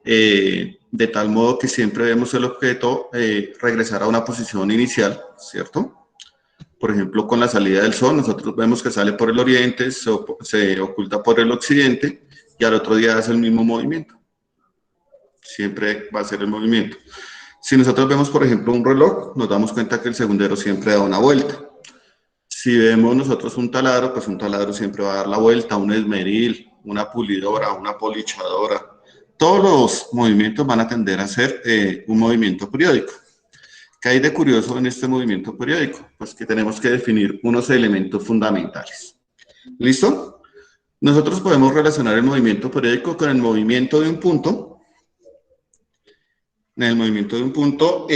de tal modo que siempre vemos el objeto regresar a una posición inicial, ¿cierto? Por ejemplo, con la salida del sol, nosotros vemos que sale por el oriente, se oculta por el occidente y al otro día hace el mismo movimiento. Siempre va a ser el movimiento. Si nosotros vemos, por ejemplo, un reloj, nos damos cuenta que el segundero siempre da una vuelta. Si vemos nosotros un taladro, pues un taladro siempre va a dar la vuelta, un esmeril, una pulidora, una polichadora. Todos los movimientos van a tender a ser un movimiento periódico. ¿Qué hay de curioso en este movimiento periódico? Pues que tenemos que definir unos elementos fundamentales. ¿Listo? Nosotros podemos relacionar el movimiento periódico con el movimiento de un punto. En el movimiento de un punto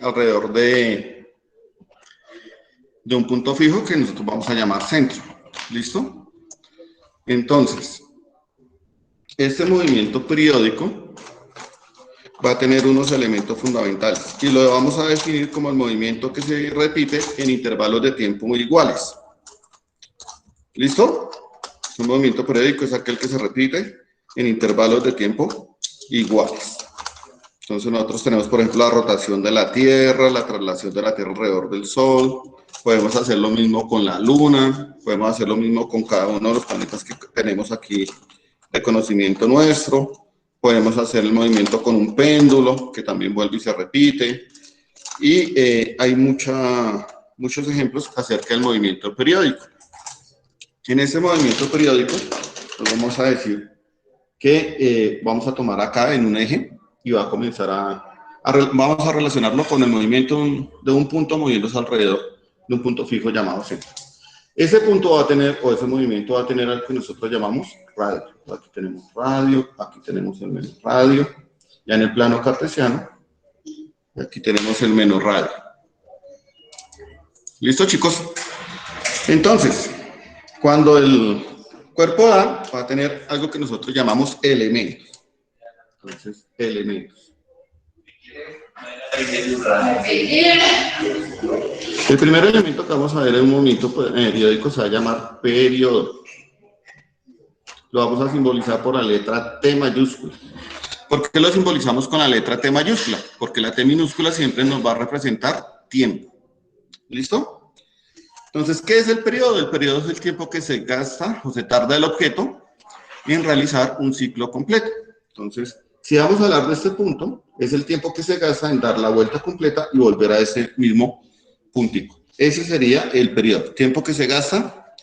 alrededor de un punto fijo que nosotros vamos a llamar centro. ¿Listo? Entonces, este movimiento periódico va a tener unos elementos fundamentales y lo vamos a definir como el movimiento que se repite en intervalos de tiempo muy iguales. ¿Listo? Un movimiento periódico es aquel que se repite en intervalos de tiempo iguales. Entonces nosotros tenemos, por ejemplo, la rotación de la Tierra, la traslación de la Tierra alrededor del Sol. Podemos hacer lo mismo con la Luna, podemos hacer lo mismo con cada uno de los planetas que tenemos aquí de conocimiento nuestro. Podemos hacer el movimiento con un péndulo, que también vuelve y se repite. Y hay muchos ejemplos acerca del movimiento periódico. En ese movimiento periódico, pues vamos a decir que vamos a tomar acá en un eje y va a comenzar vamos a relacionarlo con el movimiento de un punto moviéndose alrededor de un punto fijo llamado centro. Ese punto va a tener, o ese movimiento va a tener algo que nosotros llamamos radio. Aquí tenemos radio, aquí tenemos el menos radio, ya en el plano cartesiano, y aquí tenemos el menos radio. ¿Listo, chicos? Entonces, cuando el cuerpo da, va a tener algo que nosotros llamamos elementos. Entonces, elementos. El primer elemento que vamos a ver en un movimiento periódico se va a llamar periodo. Lo vamos a simbolizar por la letra T mayúscula. ¿Por qué lo simbolizamos con la letra T mayúscula? Porque la T minúscula siempre nos va a representar tiempo. ¿Listo? Entonces, ¿qué es el periodo? El periodo es el tiempo que se gasta o se tarda el objeto en realizar un ciclo completo. Entonces, si vamos a hablar de este punto, es el tiempo que se gasta en dar la vuelta completa y volver a ese mismo puntico. Ese sería el periodo, tiempo que se gasta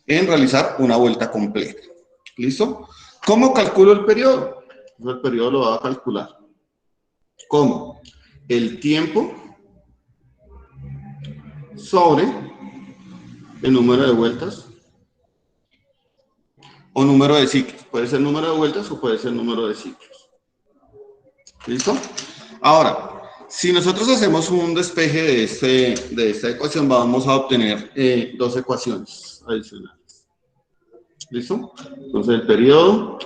en realizar una vuelta completa. ¿Listo? ¿Cómo calculo el periodo? El periodo lo va a calcular. ¿Cómo? El tiempo sobre el número de vueltas o número de ciclos. Puede ser número de vueltas o puede ser número de ciclos. ¿Listo? Ahora, si nosotros hacemos un despeje de esta ecuación, vamos a obtener dos ecuaciones adicionales. ¿Listo? Entonces el periodo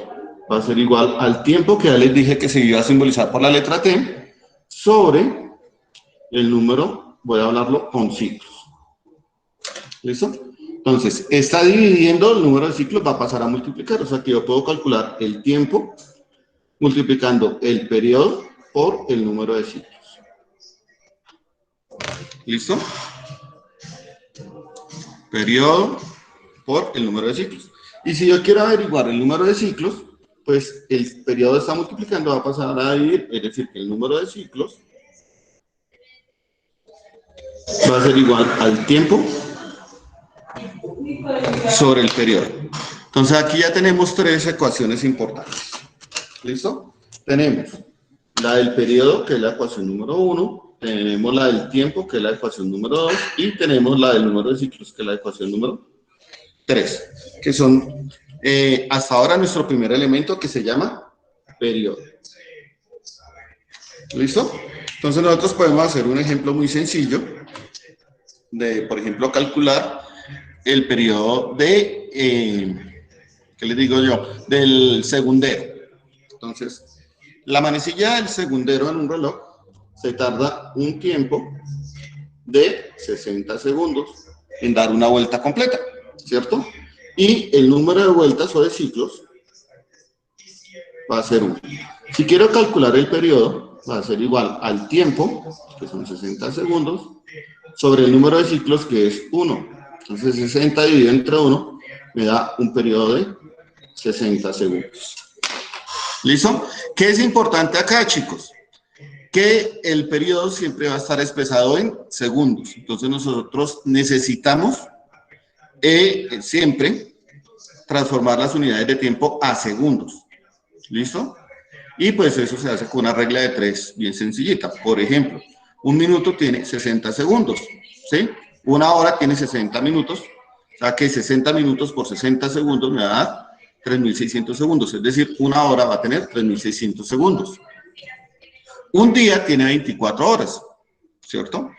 va a ser igual al tiempo que ya les dije que se iba a simbolizar por la letra T sobre el número, voy a hablarlo con ciclos. ¿Listo? Entonces, está dividiendo el número de ciclos, va a pasar a multiplicar. O sea que yo puedo calcular el tiempo multiplicando el periodo por el número de ciclos. ¿Listo? Periodo por el número de ciclos. Y si yo quiero averiguar el número de ciclos, pues el periodo está multiplicando, va a pasar a dividir, es decir, que el número de ciclos va a ser igual al tiempo sobre el periodo. Entonces aquí ya tenemos tres ecuaciones importantes. ¿Listo? Tenemos la del periodo, que es la ecuación número 1, tenemos la del tiempo, que es la ecuación número 2, y tenemos la del número de ciclos, que es la ecuación número 3, que son hasta ahora nuestro primer elemento que se llama periodo. ¿Listo? Entonces nosotros podemos hacer un ejemplo muy sencillo de, por ejemplo, calcular el periodo de, ¿qué les digo yo? Del segundero. Entonces, la manecilla del segundero en un reloj se tarda un tiempo de 60 segundos en dar una vuelta completa, ¿cierto? Y el número de vueltas o de ciclos va a ser 1. Si quiero calcular el periodo, va a ser igual al tiempo, que son 60 segundos, sobre el número de ciclos, que es 1. Entonces 60 dividido entre 1 me da un periodo de 60 segundos. ¿Listo? ¿Qué es importante acá, chicos? Que el periodo siempre va a estar expresado en segundos. Entonces nosotros necesitamos siempre transformar las unidades de tiempo a segundos. ¿Listo? Y pues eso se hace con una regla de 3 bien sencillita. Por ejemplo, un minuto tiene 60 segundos, ¿sí? Una hora tiene 60 minutos, o sea que 60 minutos por 60 segundos me va a dar 3.600 segundos, es decir, una hora va a tener 3.600 segundos. Un día tiene 24 horas, ¿cierto?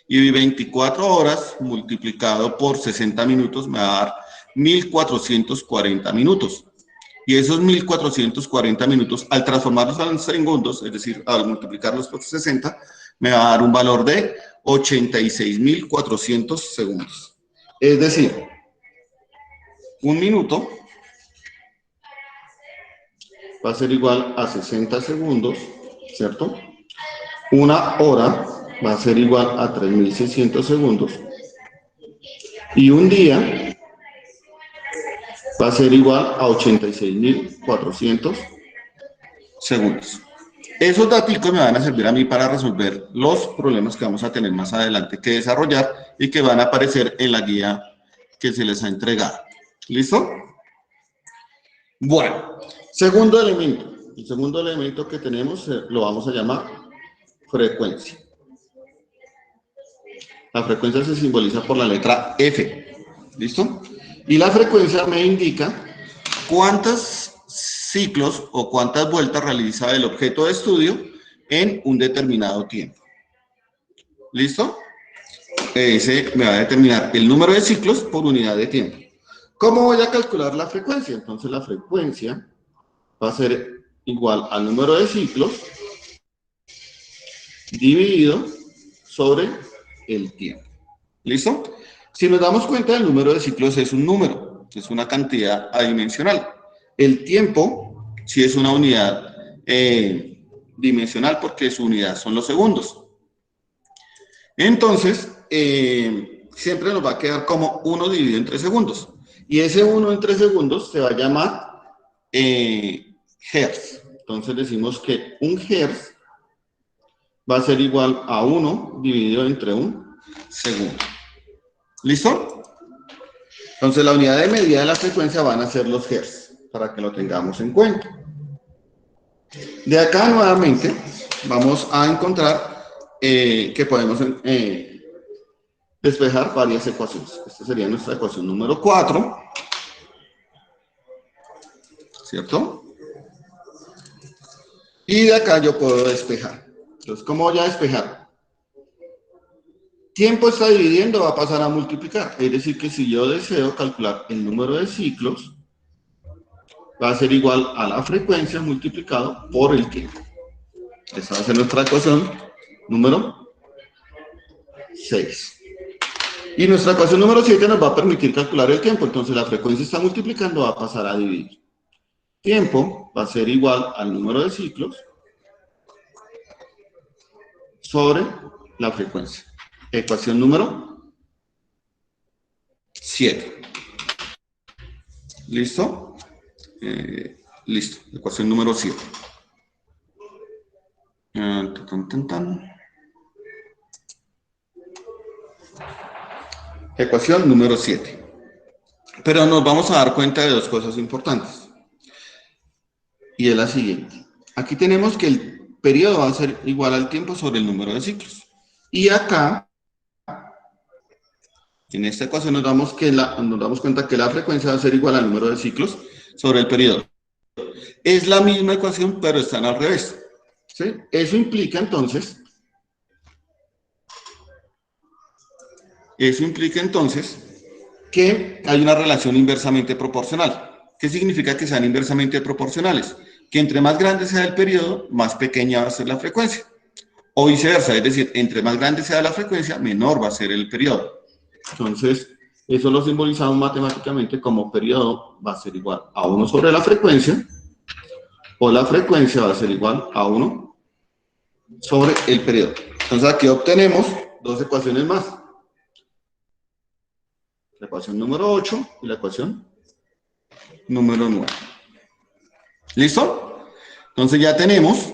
Y 24 horas multiplicado por 60 minutos me va a dar 1.440 minutos. Y esos 1.440 minutos, al transformarlos en segundos, es decir, al multiplicarlos por 60, me va a dar un valor de 86.400 segundos. Es decir, un minuto va a ser igual a 60 segundos, ¿cierto? Una hora va a ser igual a 3.600 segundos. Y un día va a ser igual a 86.400 segundos. Esos datos me van a servir a mí para resolver los problemas que vamos a tener más adelante que desarrollar y que van a aparecer en la guía que se les ha entregado. ¿Listo? Bueno, segundo elemento. El segundo elemento que tenemos lo vamos a llamar frecuencia. La frecuencia se simboliza por la letra F. ¿Listo? Y la frecuencia me indica cuántos ciclos o cuántas vueltas realiza el objeto de estudio en un determinado tiempo. ¿Listo? Ese me va a determinar el número de ciclos por unidad de tiempo. ¿Cómo voy a calcular la frecuencia? Entonces la frecuencia va a ser igual al número de ciclos dividido sobre el tiempo. ¿Listo? Si nos damos cuenta, el número de ciclos es un número, es una cantidad adimensional. El tiempo sí es una unidad dimensional porque su unidad son los segundos. Entonces, siempre nos va a quedar como 1 dividido entre segundos. Y ese 1 entre segundos se va a llamar hertz. Entonces decimos que un hertz va a ser igual a 1 dividido entre un segundo. ¿Listo? Entonces la unidad de medida de la frecuencia van a ser los hertz, para que lo tengamos en cuenta. De acá nuevamente vamos a encontrar que podemos despejar varias ecuaciones. Esta sería nuestra ecuación número 4, ¿cierto? Y de acá yo puedo despejar. Entonces, ¿cómo voy a despejar? Tiempo está dividiendo, va a pasar a multiplicar. Es decir, que si yo deseo calcular el número de ciclos, va a ser igual a la frecuencia multiplicado por el tiempo. Esa va a ser nuestra ecuación número 6. Y nuestra ecuación número 7 nos va a permitir calcular el tiempo. Entonces la frecuencia está multiplicando, va a pasar a dividir. Tiempo va a ser igual al número de ciclos sobre la frecuencia. Ecuación número 7. ¿Listo? Listo. Ecuación número 7. Ecuación número 7. Pero nos vamos a dar cuenta de dos cosas importantes. Y es la siguiente. Aquí tenemos que el periodo va a ser igual al tiempo sobre el número de ciclos. Y acá, en esta ecuación nos damos cuenta que la frecuencia va a ser igual al número de ciclos sobre el periodo. Es la misma ecuación, pero están al revés. ¿Sí? Eso implica entonces que hay una relación inversamente proporcional. ¿Qué significa que sean inversamente proporcionales? Que entre más grande sea el periodo, más pequeña va a ser la frecuencia. O viceversa, es decir, entre más grande sea la frecuencia, menor va a ser el periodo. Entonces, eso lo simbolizamos matemáticamente como periodo va a ser igual a 1 sobre la frecuencia o la frecuencia va a ser igual a 1 sobre el periodo. Entonces aquí obtenemos dos ecuaciones más. La ecuación número 8 y la ecuación número 9. ¿Listo? Entonces ya tenemos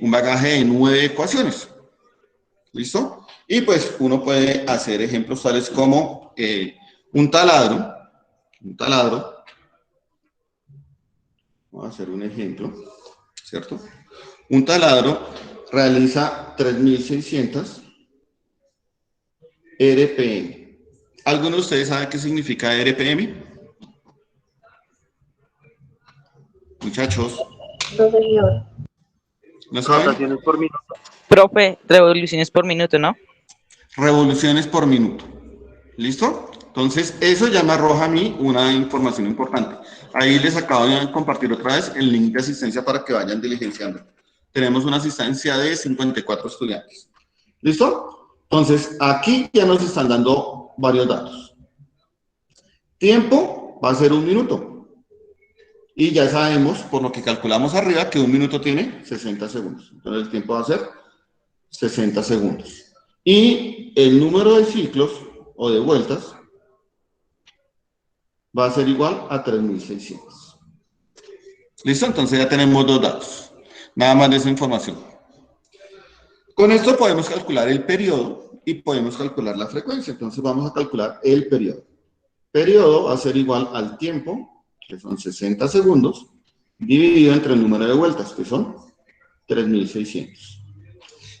un bagaje de 9 ecuaciones. ¿Listo? Y pues uno puede hacer ejemplos tales como un taladro. Vamos a hacer un ejemplo, ¿cierto? Un taladro realiza 3600 RPM. ¿Alguno de ustedes sabe qué significa RPM? Muchachos. No, señor. ¿No saben? Rotaciones por minuto. Profe, revoluciones por minuto, ¿no? Revoluciones por minuto. ¿Listo? Entonces, eso ya me arroja a mí una información importante. Ahí les acabo de compartir otra vez el link de asistencia para que vayan diligenciando. Tenemos una asistencia de 54 estudiantes. ¿Listo? Entonces, aquí ya nos están dando varios datos. Tiempo va a ser 1 minuto. Y ya sabemos, por lo que calculamos arriba, que 1 minuto tiene 60 segundos. Entonces, el tiempo va a ser 60 segundos. Y el número de ciclos o de vueltas va a ser igual a 3600. ¿Listo? Entonces ya tenemos dos datos. Nada más de esa información. Con esto podemos calcular el periodo y podemos calcular la frecuencia. Entonces vamos a calcular el periodo. Periodo va a ser igual al tiempo, que son 60 segundos, dividido entre el número de vueltas, que son 3600.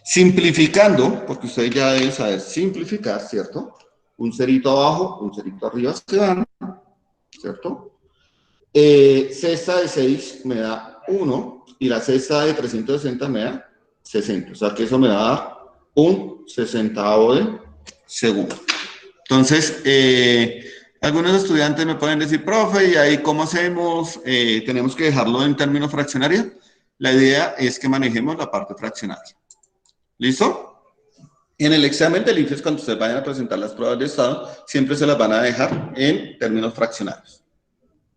Simplificando, porque ustedes ya deben saber simplificar, ¿cierto? Un cerito abajo, un cerito arriba se van, ¿cierto? Cesta de 6 me da 1 y la cesta de 360 me da 60. O sea que eso me va a dar un 60avo de segundo. Entonces, algunos estudiantes me pueden decir, profe, ¿y ahí cómo hacemos? ¿Tenemos que dejarlo en términos fraccionarios? La idea es que manejemos la parte fraccionaria. ¿Listo? En el examen del IFES, cuando ustedes vayan a presentar las pruebas de estado, siempre se las van a dejar en términos fraccionarios.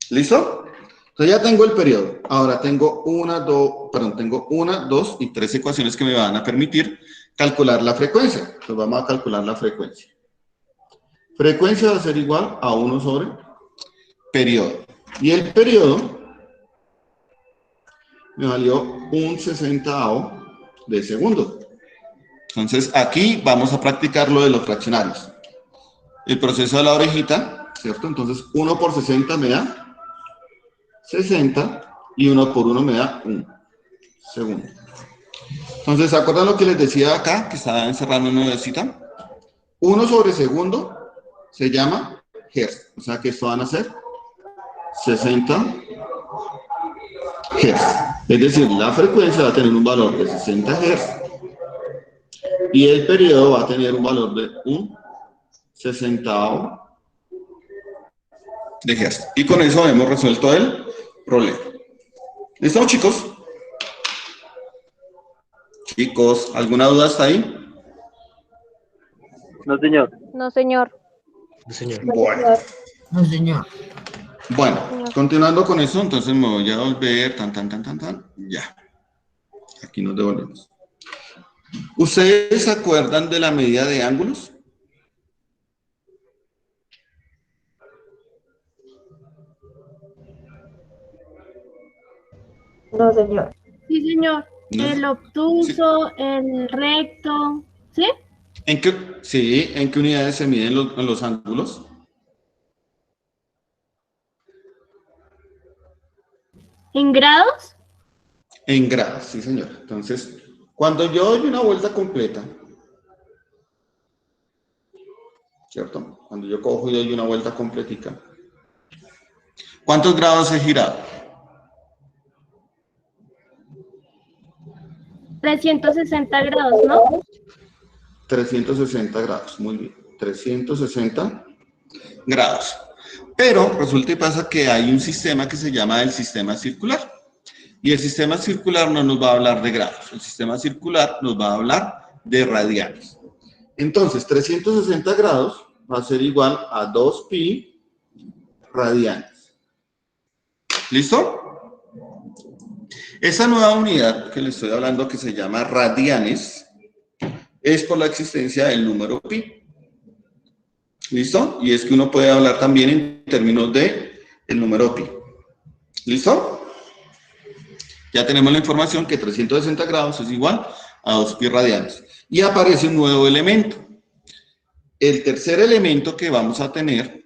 ¿Listo? Entonces ya tengo el periodo. Ahora tengo una, dos y tres ecuaciones que me van a permitir calcular la frecuencia. Entonces vamos a calcular la frecuencia. Frecuencia va a ser igual a 1 sobre periodo. Y el periodo me valió un 60avo de segundo. Entonces, aquí vamos a practicar lo de los fraccionarios. El proceso de la orejita, ¿cierto? Entonces, 1 por 60 me da 60 y 1 por 1 me da 1 segundo. Entonces, ¿se acuerdan lo que les decía acá, que estaba encerrando una nuevecita? 1 sobre segundo se llama hertz. O sea que esto van a ser 60 hertz. Es decir, la frecuencia va a tener un valor de 60 hertz. Y el periodo va a tener un valor de un 60avo de hertz. Y con eso hemos resuelto el problema. ¿Listo, chicos? Chicos, ¿alguna duda hasta ahí? No, señor. No, señor. Sí, señor. Bueno. No, señor. Bueno, continuando con eso, entonces me voy a volver, ya. Aquí nos devolvemos. ¿Ustedes se acuerdan de la medida de ángulos? No, señor. Sí, señor. No. El obtuso, el recto, ¿sí? ¿En qué unidades se miden los ángulos? ¿En grados? En grados, sí, señor. Entonces, cuando yo doy una vuelta completa, ¿cierto? Cuando yo cojo y doy una vuelta completica, ¿cuántos grados he girado? 360 grados, ¿no? 360 grados, muy bien. 360 grados. Pero resulta y pasa que hay un sistema que se llama el sistema circular. Y el sistema circular no nos va a hablar de grados. El sistema circular nos va a hablar de radianes. Entonces, 360 grados va a ser igual a 2pi radianes. ¿Listo? Esa nueva unidad que le estoy hablando, que se llama radianes, es por la existencia del número pi. ¿Listo? Y es que uno puede hablar también en términos de el número pi. ¿Listo? Ya tenemos la información que 360 grados es igual a 2 pi radianes. Y aparece un nuevo elemento. El tercer elemento que vamos a tener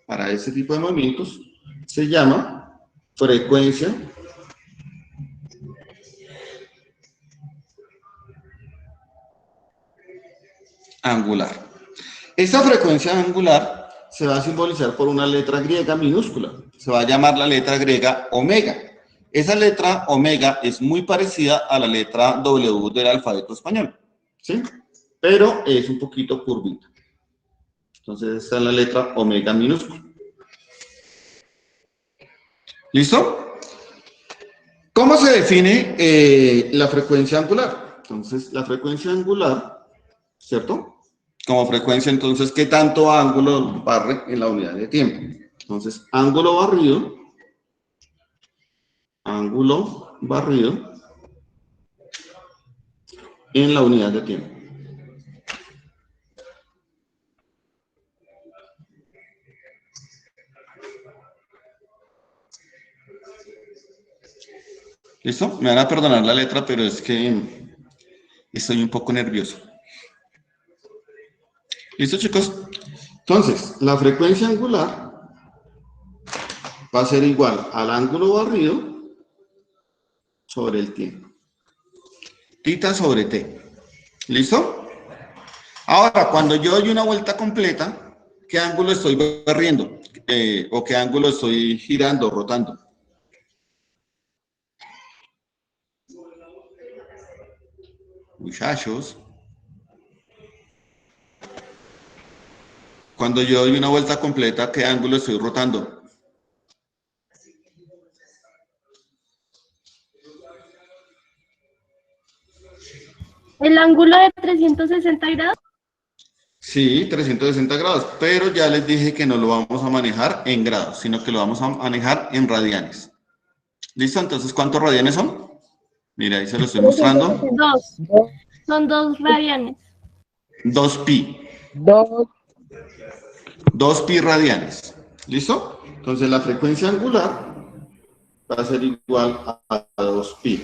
para este tipo de movimientos se llama frecuencia angular. Esta frecuencia angular se va a simbolizar por una letra griega minúscula. Se va a llamar la letra griega omega. Esa letra omega es muy parecida a la letra W del alfabeto español, ¿sí? Pero es un poquito curvita. Entonces, esta es la letra omega minúscula. ¿Listo? ¿Cómo se define la frecuencia angular? Entonces, la frecuencia angular, ¿cierto? Como frecuencia, entonces, ¿qué tanto ángulo barre en la unidad de tiempo? Entonces, ángulo barrido en la unidad de tiempo. ¿Listo? Me van a perdonar la letra, pero es que estoy un poco nervioso. ¿Listo, chicos? Entonces, la frecuencia angular va a ser igual al ángulo barrido sobre el tiempo. Tita sobre t. ¿Listo? Ahora, cuando yo doy una vuelta completa, ¿qué ángulo estoy barriendo? ¿O qué ángulo estoy girando, rotando? Muchachos. Cuando yo doy una vuelta completa, ¿qué ángulo estoy rotando? ¿El ángulo de 360 grados? Sí, 360 grados, pero ya les dije que no lo vamos a manejar en grados, sino que lo vamos a manejar en radianes. ¿Listo? Entonces, ¿cuántos radianes son? Mira, ahí se lo estoy mostrando. 2. Son 2 radianes. 2 pi. 2 pi radianes. ¿Listo? Entonces, la frecuencia angular va a ser igual a 2 pi.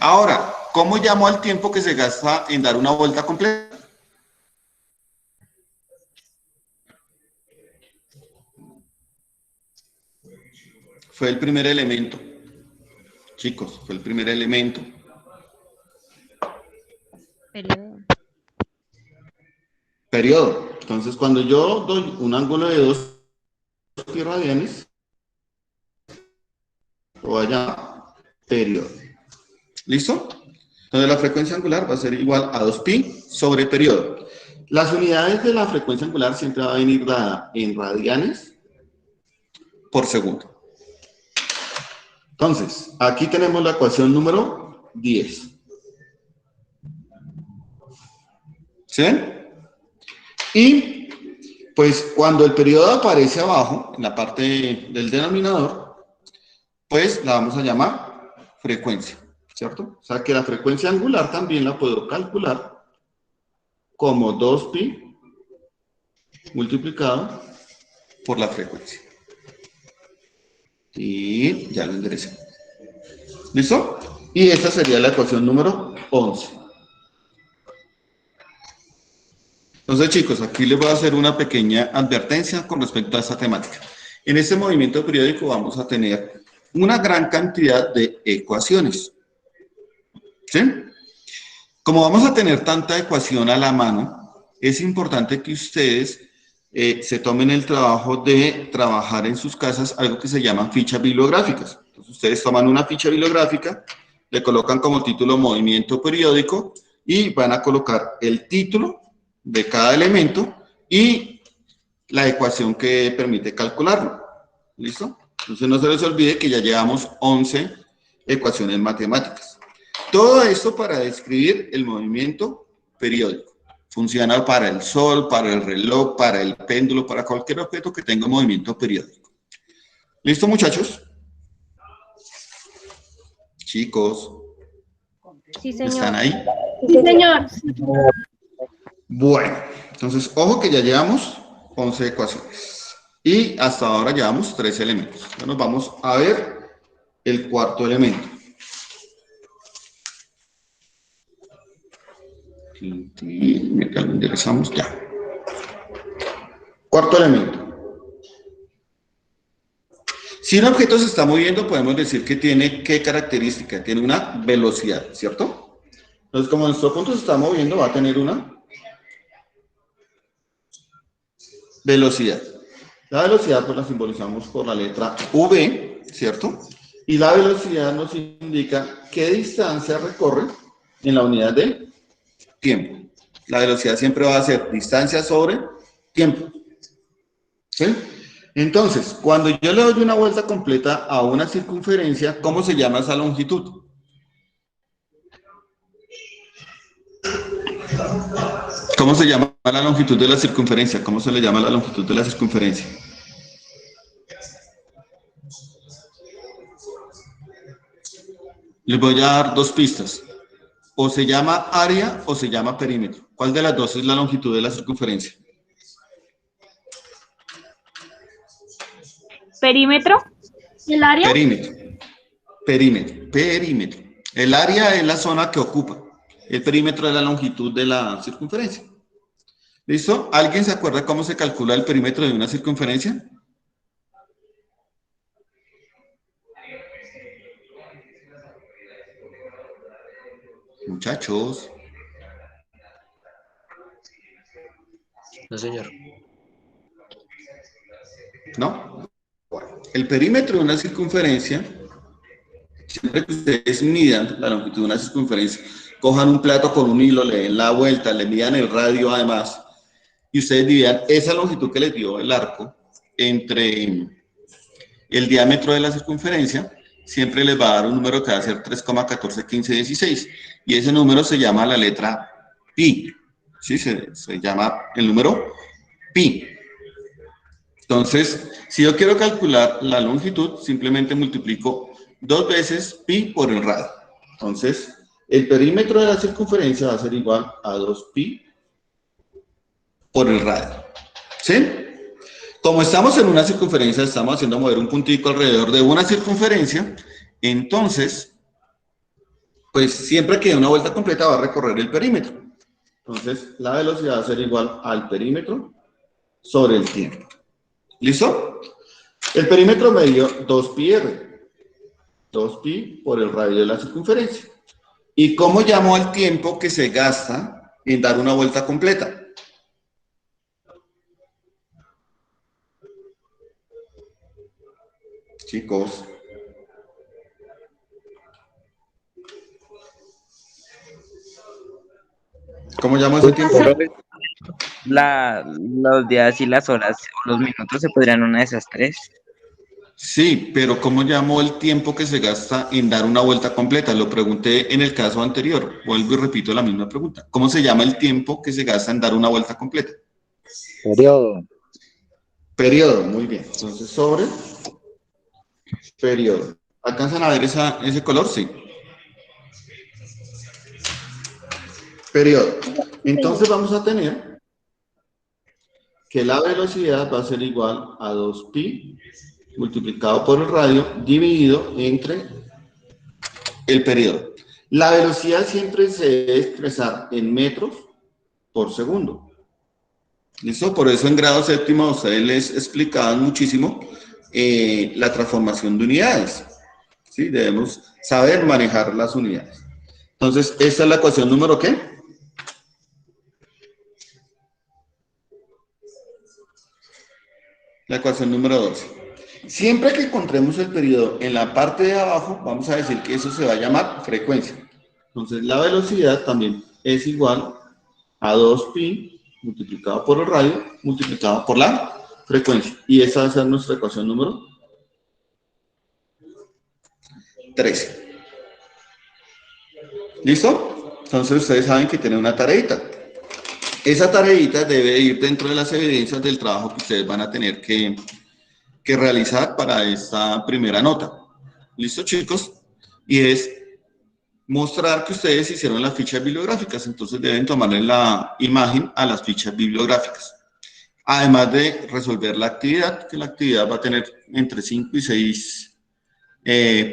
Ahora, ¿cómo llamo al tiempo que se gasta en dar una vuelta completa? Fue el primer elemento. Chicos, fue el primer elemento. Periodo. Entonces, cuando yo doy un ángulo de 2 pi radianes, lo voy a llamar periodo. ¿Listo? Entonces, la frecuencia angular va a ser igual a 2 pi sobre periodo. Las unidades de la frecuencia angular siempre va a venir dada en radianes por segundo. Entonces, aquí tenemos la ecuación número 10. ¿Sí ven? Y, pues, cuando el periodo aparece abajo, en la parte del denominador, pues la vamos a llamar frecuencia, ¿cierto? O sea, que la frecuencia angular también la puedo calcular como 2 pi multiplicado por la frecuencia. Y ya lo enderecé. ¿Listo? Y esta sería la ecuación número 11. Entonces, chicos, aquí les voy a hacer una pequeña advertencia con respecto a esta temática. En este movimiento periódico vamos a tener una gran cantidad de ecuaciones. ¿Sí? Como vamos a tener tanta ecuación a la mano, es importante que ustedes se tomen el trabajo de trabajar en sus casas algo que se llaman fichas bibliográficas. Entonces, ustedes toman una ficha bibliográfica, le colocan como título movimiento periódico y van a colocar el título de cada elemento y la ecuación que permite calcularlo. ¿Listo? Entonces no se les olvide que ya llevamos 11 ecuaciones matemáticas. Todo esto para describir el movimiento periódico. Funciona para el sol, para el reloj, para el péndulo, para cualquier objeto que tenga movimiento periódico. ¿Listo, muchachos? Chicos, Sí, ¿están señor. ahí? Sí, señor. Bueno, entonces, ojo que ya llevamos 11 ecuaciones. Y hasta ahora llevamos 3 elementos. Ya nos vamos a ver el cuarto elemento. Mientras lo enderezamos ya. Cuarto elemento. Si un objeto se está moviendo, podemos decir que tiene ¿qué característica? Tiene una velocidad, ¿cierto? Entonces, como nuestro punto se está moviendo, va a tener una velocidad. La velocidad pues la simbolizamos por la letra V, ¿cierto? Y la velocidad nos indica qué distancia recorre en la unidad de tiempo. La velocidad siempre va a ser distancia sobre tiempo. ¿Sí? Entonces, cuando yo le doy una vuelta completa a una circunferencia, ¿cómo se llama esa longitud? ¿Cómo se llama la longitud de la circunferencia? ¿Cómo se le llama la longitud de la circunferencia? Les voy a dar 2 pistas. O se llama área o se llama perímetro. ¿Cuál de las dos es la longitud de la circunferencia? Perímetro. El área. Perímetro. Perímetro. El área es la zona que ocupa. El perímetro es la longitud de la circunferencia. ¿Listo? ¿Alguien se acuerda cómo se calcula el perímetro de una circunferencia? Muchachos. No, señor. ¿No? Bueno, el perímetro de una circunferencia, siempre que ustedes midan la longitud de una circunferencia, cojan un plato con un hilo, le den la vuelta, le midan el radio además, y ustedes dividan esa longitud que les dio el arco entre el diámetro de la circunferencia, siempre les va a dar un número que va a ser 3,141516, y ese número se llama la letra pi, ¿sí? Se llama el número pi. Entonces, si yo quiero calcular la longitud, simplemente multiplico 2 veces pi por el radio. Entonces, el perímetro de la circunferencia va a ser igual a 2pi por el radio. ¿Sí? Como estamos en una circunferencia, estamos haciendo mover un puntico alrededor de una circunferencia, entonces, pues siempre que dé una vuelta completa va a recorrer el perímetro. Entonces, la velocidad va a ser igual al perímetro sobre el tiempo. ¿Listo? El perímetro me dio 2πr. 2pi por el radio de la circunferencia. ¿Y cómo llamo al tiempo que se gasta en dar una vuelta completa? Chicos. ¿Cómo llamo ese tiempo? Los días y las horas o los minutos se podrían una de esas 3. Sí, pero ¿cómo llamo el tiempo que se gasta en dar una vuelta completa? Lo pregunté en el caso anterior. Vuelvo y repito la misma pregunta. ¿Cómo se llama el tiempo que se gasta en dar una vuelta completa? Periodo. Periodo, muy bien. Entonces, sobre periodo. ¿Alcanzan a ver ese color? Sí. Periodo. Entonces vamos a tener que la velocidad va a ser igual a 2pi multiplicado por el radio dividido entre el periodo. La velocidad siempre se debe expresar en metros por segundo. ¿Listo? Por eso en grado séptimo a ustedes les explicaban muchísimo la transformación de unidades. ¿Sí? Debemos saber manejar las unidades. Entonces, esta es la ecuación número ¿qué? La ecuación número 12. Siempre que encontremos el periodo en la parte de abajo, vamos a decir que eso se va a llamar frecuencia. Entonces, la velocidad también es igual a 2pi multiplicado por el radio multiplicado por la frecuencia. Y esa va a ser nuestra ecuación número 13. ¿Listo? Entonces, ustedes saben que tienen una tareita. Esa tareita debe ir dentro de las evidencias del trabajo que ustedes van a tener que realizar para esta primera nota. ¿Listo, chicos? Y es mostrar que ustedes hicieron las fichas bibliográficas, entonces deben tomarle la imagen a las fichas bibliográficas. Además de resolver la actividad, que la actividad va a tener entre 5 y 6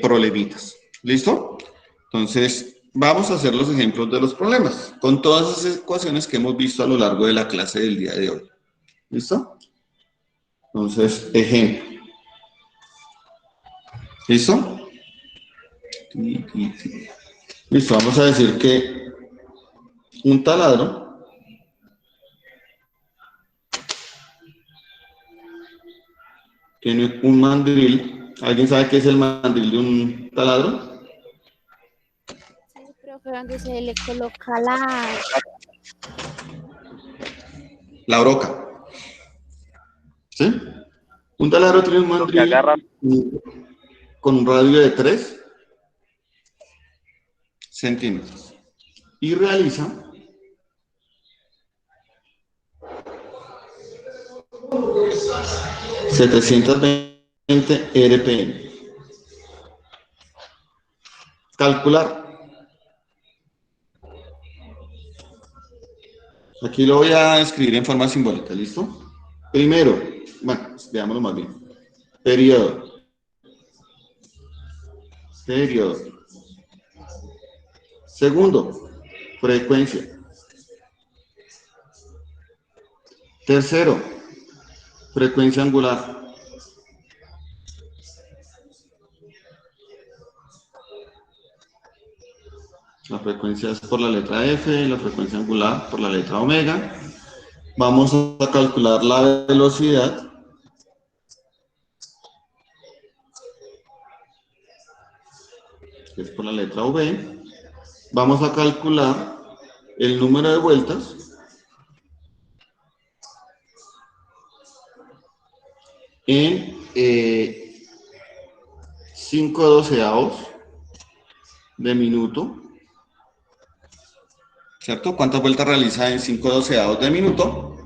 problemitas. ¿Listo? Entonces, vamos a hacer los ejemplos de los problemas, con todas esas ecuaciones que hemos visto a lo largo de la clase del día de hoy. ¿Listo? Entonces, ejemplo. ¿Listo? Listo, vamos a decir que un taladro tiene un mandril. ¿Alguien sabe qué es el mandril de un taladro? Sí, profe, donde se le coloca La broca. ¿Sí? Un taladro tiene un mandril con un radio de 3 centímetros y realiza 720 RPM. Calcular. Aquí lo voy a escribir en forma simbólica, ¿listo? Primero, bueno, veámoslo más bien. Periodo. Periodo. Segundo, frecuencia. Tercero, frecuencia angular. La frecuencia es por la letra F, la frecuencia angular por la letra omega. Vamos a calcular la velocidad. Que es por la letra V. Vamos a calcular el número de vueltas. En 5/12 de minuto. ¿Cierto? ¿Cuántas vueltas realiza en 5/12 de minuto?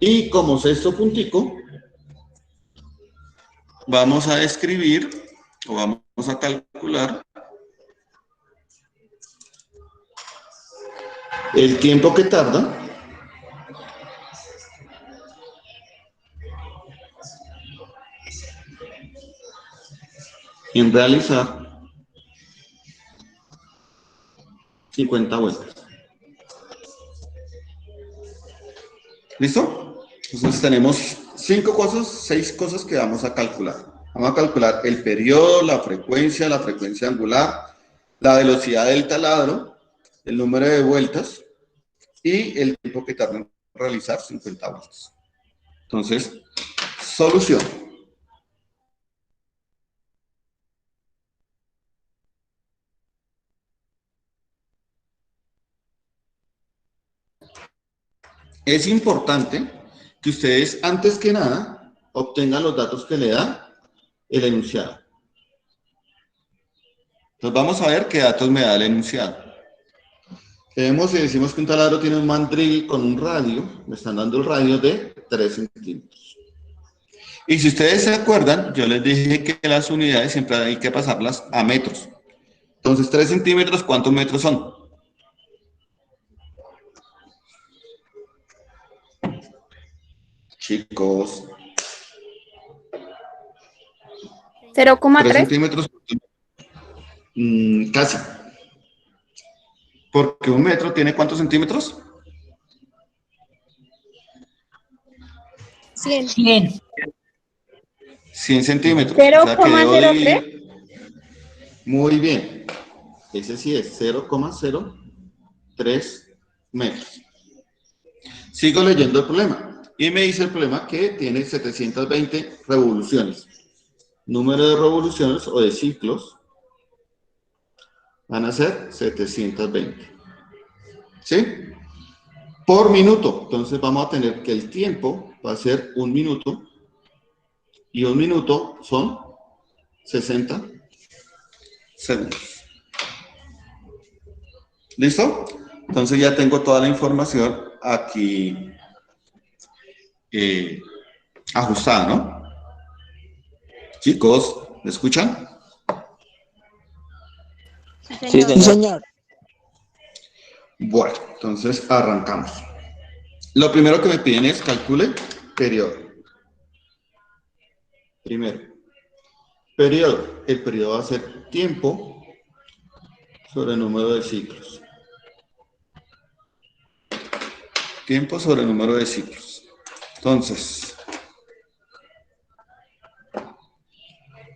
Y como sexto puntico, vamos a escribir, o vamos a calcular, el tiempo que tarda en realizar 50 vueltas. ¿Listo? Entonces tenemos 6 cosas que vamos a calcular. Vamos a calcular el periodo, la frecuencia angular, la velocidad del taladro, el número de vueltas y el tiempo que tarda en realizar 50 vueltas. Entonces, solución. Es importante que ustedes, antes que nada, obtengan los datos que le da el enunciado. Entonces vamos a ver qué datos me da el enunciado. Tenemos, si decimos que un taladro tiene un mandril con un radio, me están dando el radio de 3 centímetros. Y si ustedes se acuerdan, yo les dije que las unidades siempre hay que pasarlas a metros. Entonces, 3 centímetros, ¿cuántos metros son? Chicos. 0,3. 3 centímetros. Casi. Porque un metro tiene ¿cuántos centímetros? 100. 100 centímetros. 0,03. Muy bien. Ese sí es 0,03 metros. Sigo leyendo el problema. Y me dice el problema que tiene 720 revoluciones. Número de revoluciones o de ciclos van a ser 720. ¿Sí? Por minuto. Entonces vamos a tener que el tiempo va a ser 1 minuto. Y 1 minuto son 60 segundos. ¿Listo? Entonces ya tengo toda la información aquí ajustada, ¿no? Chicos, ¿me escuchan? Sí, Sí, señor. señor. Bueno, entonces arrancamos. Lo primero que me piden es calcule periodo. Primero, periodo. El periodo va a ser tiempo sobre el número de ciclos. Tiempo sobre el número de ciclos. Entonces,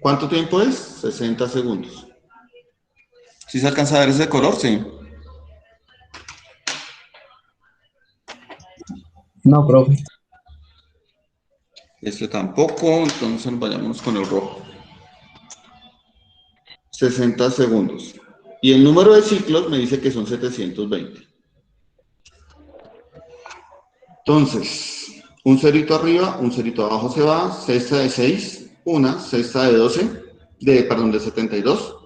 ¿cuánto tiempo es? 60 segundos. ¿Sí se alcanza a ver ese color? Sí. No, profe. Este tampoco, entonces vayamos con el rojo. 60 segundos. Y el número de ciclos me dice que son 720. Entonces, un cerito arriba, un cerito abajo se va, cesta de 6, una, cesta de 12, de 72,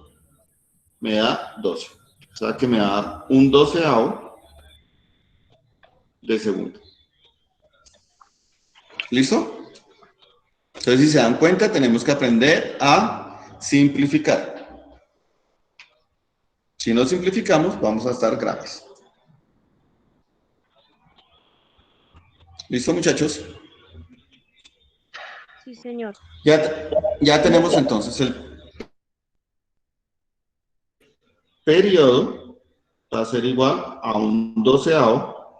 me da 12. O sea que me da un doceavo de segundo. ¿Listo? Entonces, si se dan cuenta, tenemos que aprender a simplificar. Si no simplificamos, vamos a estar graves. ¿Listo, muchachos? Sí, señor. Ya tenemos entonces el periodo, va a ser igual a un doceavo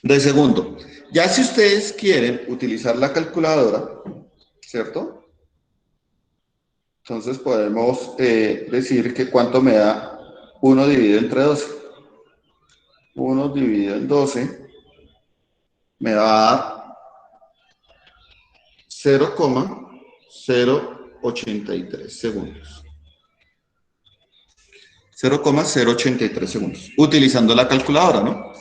de segundo. Ya si ustedes quieren utilizar la calculadora, ¿cierto? Entonces podemos decir que cuánto me da 1 dividido entre 12. 1 dividido en 12 me va a dar 0,083 segundos. 0,083 segundos. Utilizando la calculadora, ¿no?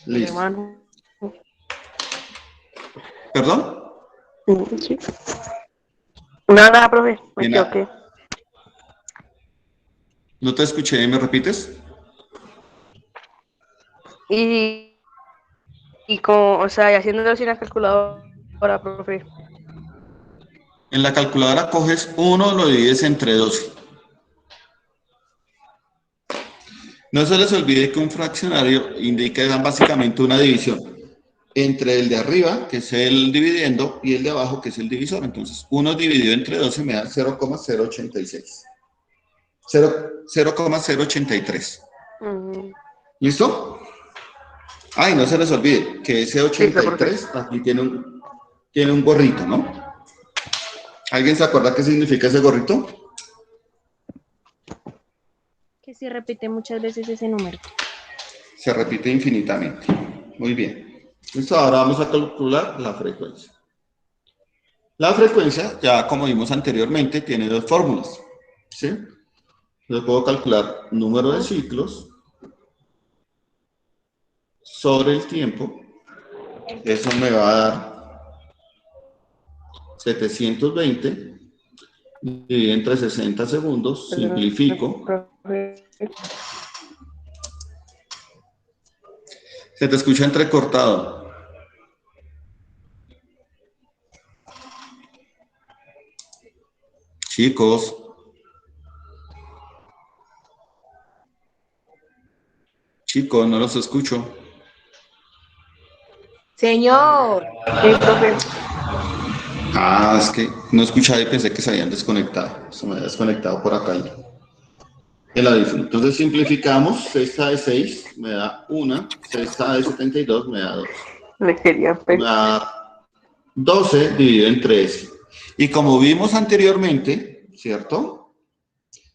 Listo. ¿Perdón? Sí. Nada, profe. Me Bien, equivoqué. no te escuché, ¿me repites? Y como, o sea, y haciéndolo sin la calculadora, profe. En la calculadora coges 1, lo divides entre 12. No se les olvide que un fraccionario indica básicamente una división entre el de arriba, que es el dividiendo, y el de abajo, que es el divisor. Entonces, 1 dividido entre 12 me da 0,086. 0,083. ¿Listo? Ay, no se les olvide que ese Listo, profe. 83 aquí tiene un gorrito, ¿no? ¿Alguien se acuerda qué significa ese gorrito? Que se repite muchas veces ese número. Se repite infinitamente. Muy bien. Listo, ahora vamos a calcular la frecuencia. La frecuencia, ya como vimos anteriormente, tiene dos fórmulas. ¿Sí? Yo puedo calcular número de ciclos sobre el tiempo. Eso me va a dar 720 dividido entre 60 segundos. Simplifico. Se te escucha entrecortado. Chicos. Chicos, no los escucho. Señor. Sí, profe. Ah, es que no escuchaba y pensé que se habían desconectado. Se me había desconectado por acá el audífono. Entonces simplificamos. Cesta de 6 me da 1. Cesta de 72 me da 2. Le quería Me pegar. da 12 dividido en 13. Y como vimos anteriormente, ¿cierto?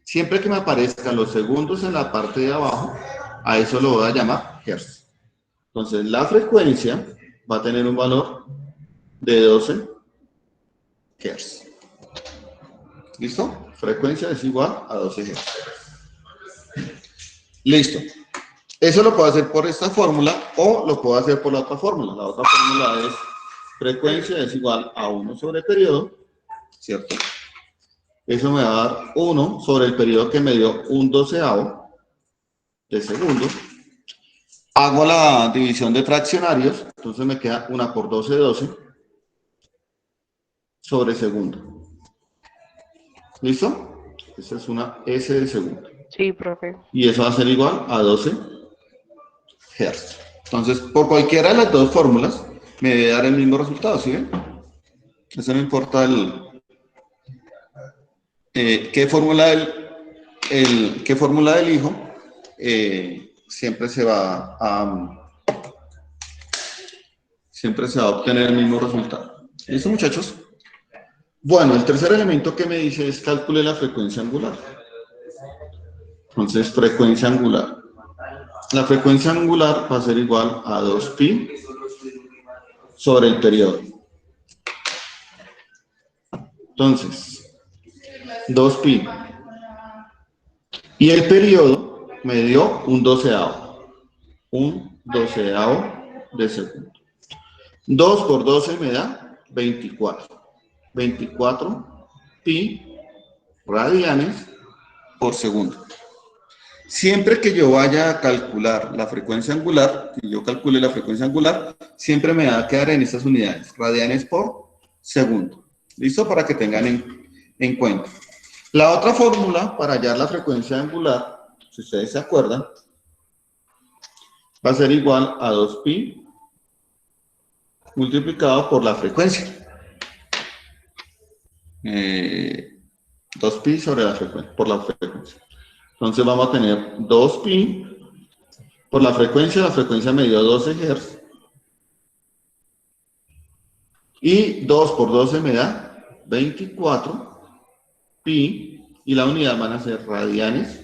Siempre que me aparezcan los segundos en la parte de abajo, a eso lo voy a llamar hertz. Entonces la frecuencia va a tener un valor de 12 hertz. ¿Listo? Frecuencia es igual a 12 hertz. Listo. Eso lo puedo hacer por esta fórmula o lo puedo hacer por la otra fórmula. La otra fórmula es frecuencia es igual a 1 sobre periodo, ¿cierto? Eso me va a dar 1 sobre el periodo que me dio un doceavo de segundo. Hago la división de fraccionarios, entonces me queda 1 por 12 sobre segundo. ¿Listo? Esa es una S de segundo. Sí, profe. Y eso va a ser igual a 12 Hz. Entonces, por cualquiera de las dos fórmulas, me debe dar el mismo resultado, ¿sí ven? Eso no importa qué fórmula elijo, siempre se va a obtener el mismo resultado. ¿Listo, muchachos? Bueno, el tercer elemento que me dice es calcule la frecuencia angular. Entonces, frecuencia angular. La frecuencia angular va a ser igual a 2pi sobre el periodo. Entonces, 2pi. Y el periodo me dio un doceavo. Un doceavo de segundo. 2 por 12 me da 24. 24 pi radianes por segundo. Siempre que yo vaya a calcular la frecuencia angular, que yo calcule la frecuencia angular, siempre me va a quedar en estas unidades, radianes por segundo. ¿Listo? Para que tengan en cuenta. La otra fórmula para hallar la frecuencia angular, si ustedes se acuerdan, va a ser igual a 2pi multiplicado por la frecuencia. 2pi sobre la frecuencia, por la frecuencia. Entonces vamos a tener 2pi por la frecuencia me dio 12 Hz. Y 2 por 12 me da 24 pi, y la unidad van a ser radianes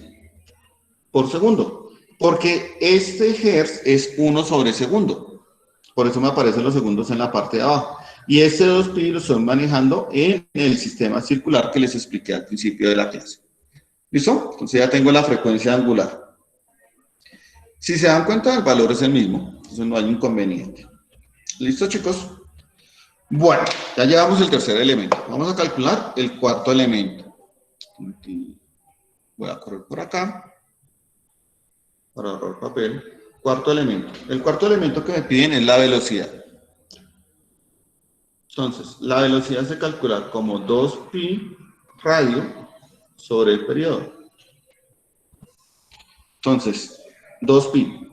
por segundo. Porque este Hz es 1 sobre segundo. Por eso me aparecen los segundos en la parte de abajo. Y este 2pi lo estoy manejando en el sistema circular que les expliqué al principio de la clase. ¿Listo? Entonces ya tengo la frecuencia angular. Si se dan cuenta, el valor es el mismo. Entonces no hay inconveniente. ¿Listo, chicos? Bueno, ya llevamos el tercer elemento. Vamos a calcular el cuarto elemento. Voy a correr por acá para ahorrar papel. Cuarto elemento. El cuarto elemento que me piden es la velocidad. Entonces, la velocidad se calcula como 2pi radio sobre el periodo. Entonces, 2pi.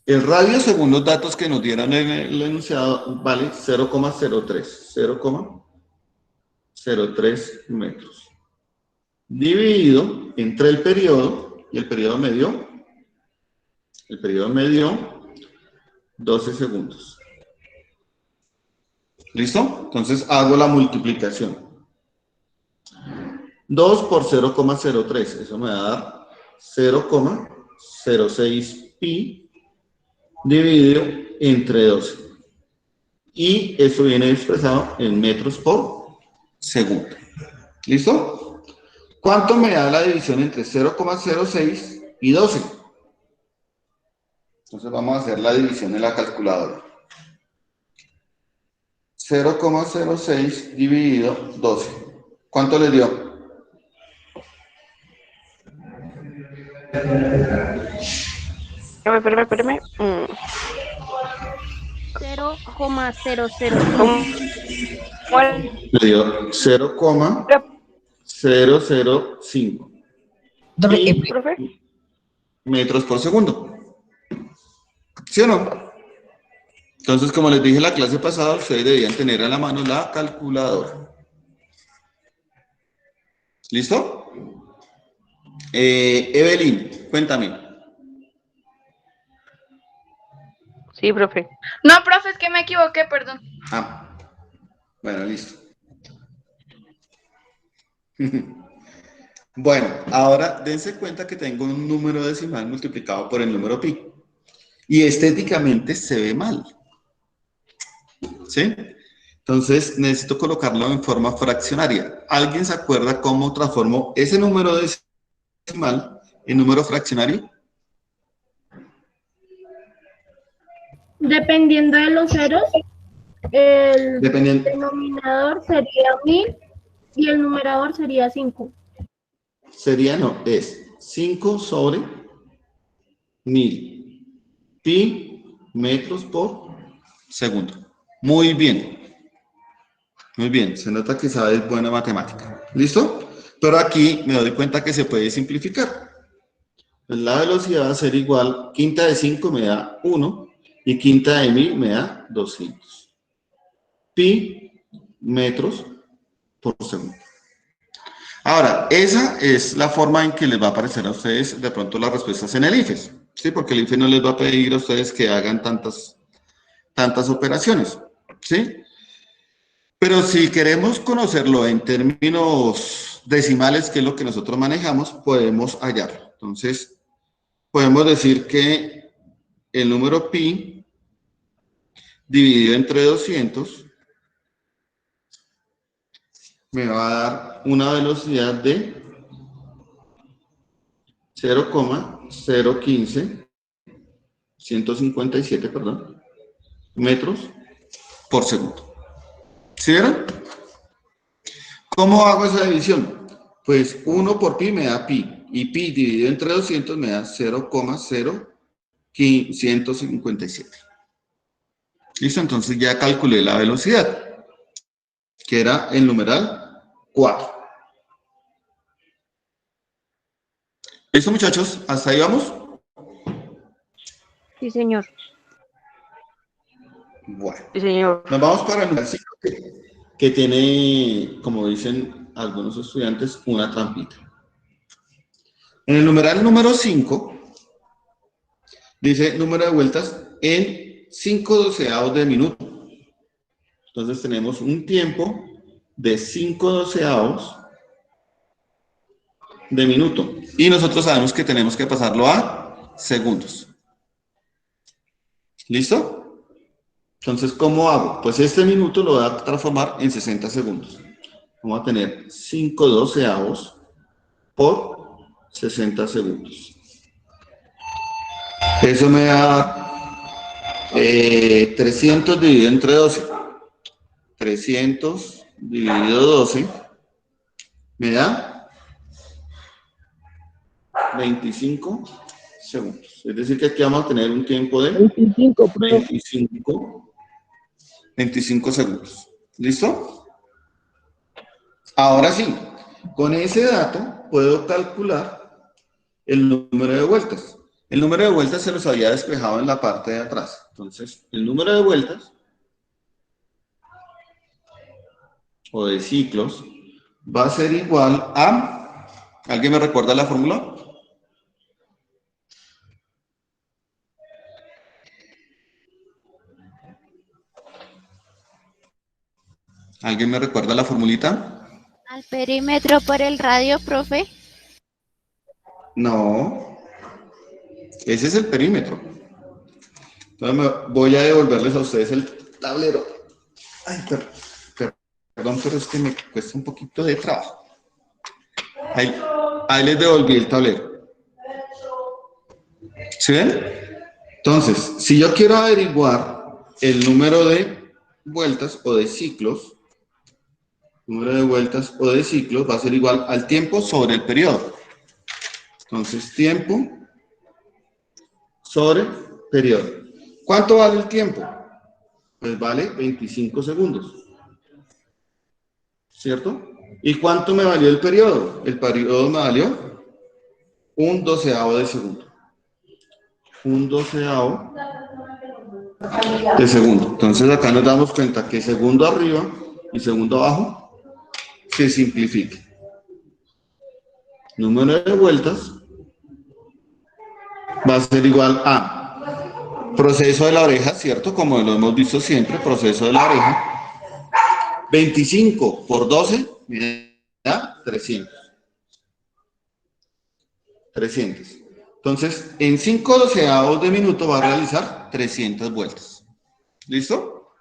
El radio, según los datos que nos dieron en el enunciado, vale 0,03 metros. Dividido entre el periodo, y el periodo me dio 12 segundos. ¿Listo? Entonces hago la multiplicación. 2 por 0,03, eso me va a dar 0,06 pi dividido entre 12. Y eso viene expresado en metros por segundo. ¿Listo? ¿Cuánto me da la división entre 0,06 y 12? Entonces vamos a hacer la división en la calculadora. 0,06 dividido 12. ¿Cuánto le dio? Espérame. 0,005. Le dio 0,005 Profe. metros por segundo. ¿Sí o no? Entonces, como les dije en la clase pasada, ustedes debían tener a la mano la calculadora. ¿Listo? Evelyn, cuéntame. Sí, profe. No, profe, es que me equivoqué, perdón. Ah, bueno, listo. Bueno, ahora dense cuenta que tengo un número decimal multiplicado por el número pi. Y estéticamente se ve mal. ¿Sí? Entonces necesito colocarlo en forma fraccionaria. ¿Alguien se acuerda cómo transformo ese número decimal en número fraccionario? Dependiendo de los ceros, el denominador sería 1000 y el numerador sería 5. Sería, no, es 5 sobre 1000 pi metros por segundo. Muy bien. Muy bien, se nota que sabes buena matemática. ¿Listo? Pero aquí me doy cuenta que se puede simplificar. Pues la velocidad va a ser igual, quinta de 5 me da 1 y quinta de 1000 me da 200. Pi metros por segundo. Ahora, esa es la forma en que les va a aparecer a ustedes de pronto las respuestas en el IFES. ¿Sí? Porque el IFES no les va a pedir a ustedes que hagan tantas operaciones. ¿Sí? Pero si queremos conocerlo en términos decimales, que es lo que nosotros manejamos, podemos hallarlo. Entonces, podemos decir que el número pi dividido entre 200 me va a dar una velocidad de 157, perdón, metros por segundo. ¿Sí vieron? ¿Cómo hago esa división? Pues 1 por pi me da pi, y pi dividido entre 200 me da 0,0157. ¿Listo? Entonces ya calculé la velocidad, que era el numeral 4. ¿Listo, muchachos? ¿Hasta ahí vamos? Sí, señor. Bueno. Sí, señor. Nos vamos para el numeral 5, que tiene, como dicen algunos estudiantes, una trampita. En el numeral número 5, dice número de vueltas en 5/12 de minuto. Entonces tenemos un tiempo de 5/12 de minuto. Y nosotros sabemos que tenemos que pasarlo a segundos. ¿Listo? Entonces, ¿cómo hago? Pues este minuto lo voy a transformar en 60 segundos. Vamos a tener 5/12 por 60 segundos. Eso me da 300 dividido entre 12. 300 dividido 12 me da 25 segundos. Es decir, que aquí vamos a tener un tiempo de 25 segundos. ¿Listo? Ahora sí, con ese dato puedo calcular el número de vueltas. El número de vueltas se los había despejado en la parte de atrás. Entonces, el número de vueltas o de ciclos va a ser igual a... ¿Alguien me recuerda la fórmula? ¿Alguien me recuerda la formulita? Al perímetro por el radio, profe. No, ese es el perímetro. Entonces voy a devolverles a ustedes el tablero. Ay, perdón, pero es que me cuesta un poquito de trabajo. Ahí les devolví el tablero. ¿Sí ven? Entonces, si yo quiero averiguar el número de vueltas o de ciclos, va a ser igual al tiempo sobre el periodo. Entonces, tiempo sobre periodo. ¿Cuánto vale el tiempo? Pues vale 25 segundos. ¿Cierto? ¿Y cuánto me valió el periodo? El periodo me valió 1/12 de segundo. 1/12 de segundo. Entonces acá nos damos cuenta que segundo arriba y segundo abajo se simplifica. Número de vueltas va a ser igual a proceso de la oreja, ¿cierto? Como lo hemos visto siempre, proceso de la oreja. 25 por 12 me da 300. 300. Entonces, en 5/12 de minuto va a realizar 300 vueltas. ¿Listo?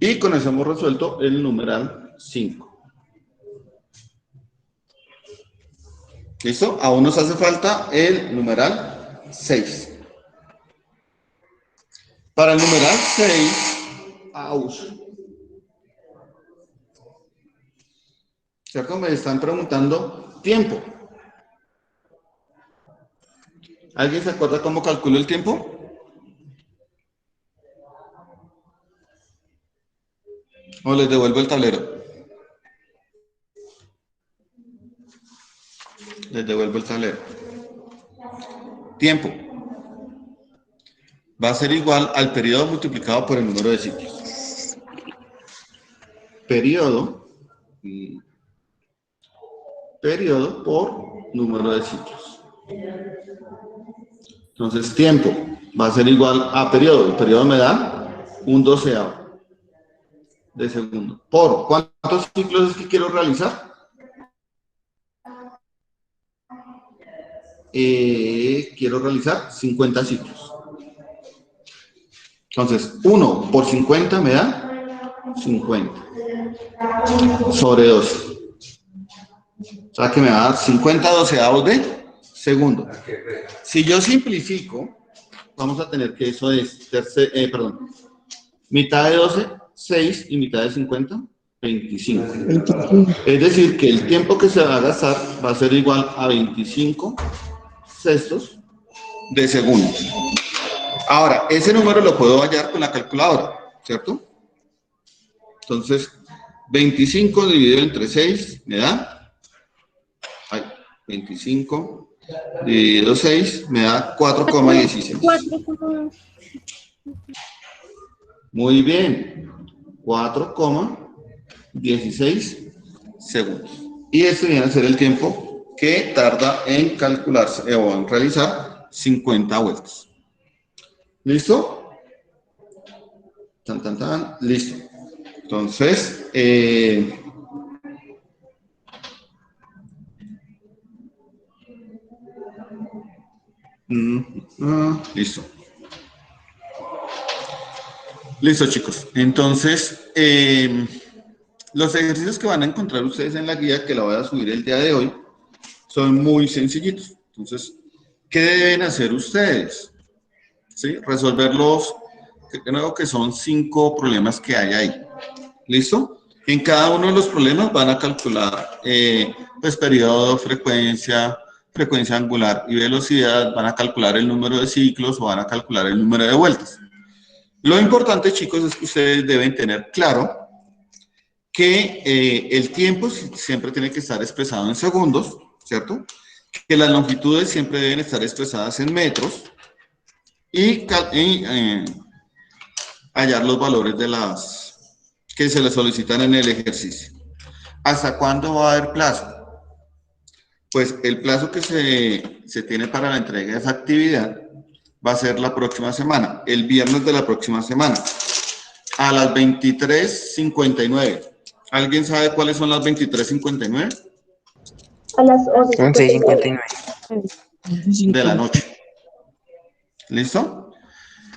Y con eso hemos resuelto el numeral 5. ¿Listo? Aún nos hace falta el numeral 6. Para el numeral 6, ¿cierto? Me están preguntando tiempo. ¿Alguien se acuerda cómo calculo el tiempo? O les devuelvo el tablero. Les devuelvo el tablero. Tiempo. Va a ser igual al periodo multiplicado por el número de ciclos. Periodo por número de ciclos. Entonces, tiempo va a ser igual a periodo. El periodo me da 1/12 de segundo. ¿Por cuántos ciclos es que quiero realizar? Quiero realizar 50 ciclos. Entonces, 1 por 50 me da 50 sobre 12. O sea que me va a dar 50/12 de segundo. Si yo simplifico, vamos a tener que eso es mitad de 12, 6 y mitad de 50, 25. Es decir, que el tiempo que se va a gastar va a ser igual a 25 sextos de segundo. Ahora, ese número lo puedo hallar con la calculadora, ¿cierto? Entonces, 25 dividido entre 6 me da... 25 dividido 6 me da 4,16. Muy bien. 4,16 segundos. Y este viene a ser el tiempo que tarda en calcularse o en realizar 50 vueltas. ¿Listo? Tan, tan, tan. Listo. Entonces, listo. Listo, chicos. Entonces, los ejercicios que van a encontrar ustedes en la guía, que la voy a subir el día de hoy, son muy sencillitos. Entonces, ¿qué deben hacer ustedes? ¿Sí? Resolverlos, creo que son 5 problemas que hay ahí. ¿Listo? En cada uno de los problemas van a calcular, pues, periodo, frecuencia angular y velocidad, van a calcular el número de ciclos o van a calcular el número de vueltas. Lo importante, chicos, es que ustedes deben tener claro que el tiempo siempre tiene que estar expresado en segundos, ¿cierto? Que las longitudes siempre deben estar expresadas en metros y hallar los valores de las que se les solicitan en el ejercicio. ¿Hasta cuándo va a haber plazo? Pues el plazo que se tiene para la entrega de esa actividad va a ser la próxima semana, el viernes de la próxima semana, a las 23:59. ¿Alguien sabe cuáles son las 23:59? A las 11:59. De la noche. ¿Listo?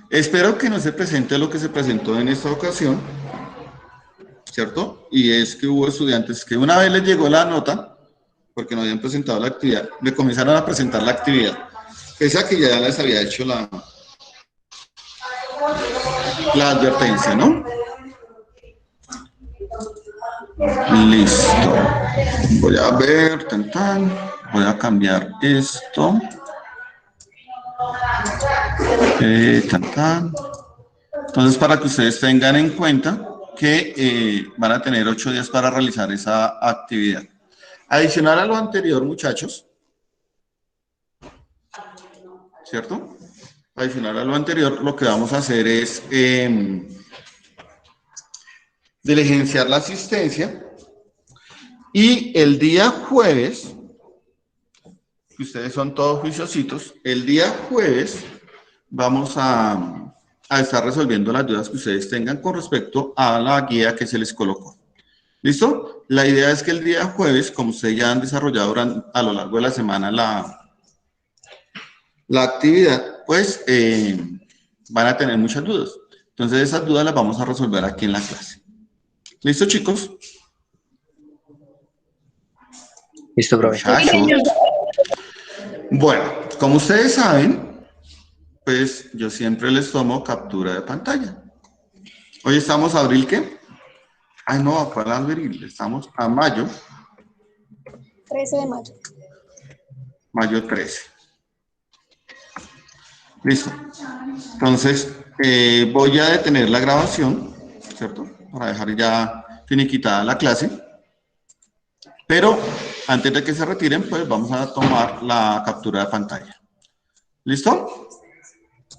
Espero que no se presente lo que se presentó en esta ocasión, ¿cierto? Y es que hubo estudiantes que una vez les llegó la nota, porque no habían presentado la actividad, me comenzaron a presentar la actividad, pese a que ya les había hecho la advertencia, ¿no? Listo. Voy a ver, voy a cambiar esto. Entonces, para que ustedes tengan en cuenta que van a tener 8 días para realizar esa actividad. Adicional a lo anterior, muchachos, ¿cierto? Adicional a lo anterior, lo que vamos a hacer es diligenciar la asistencia y el día jueves, que ustedes son todos juiciositos, el día jueves vamos a estar resolviendo las dudas que ustedes tengan con respecto a la guía que se les colocó. ¿Listo? La idea es que el día jueves, como ustedes ya han desarrollado a lo largo de la semana la actividad, pues van a tener muchas dudas. Entonces esas dudas las vamos a resolver aquí en la clase. ¿Listo, chicos? Listo, profe. Bueno, como ustedes saben, pues yo siempre les tomo captura de pantalla. Hoy estamos a abril, ¿qué? Ay, no, ¿cuál abril? Estamos a mayo. 13 de mayo. Mayo 13. Listo. Entonces, voy a detener la grabación, ¿cierto? Para dejar ya finiquitada la clase. Pero antes de que se retiren, pues vamos a tomar la captura de pantalla. ¿Listo?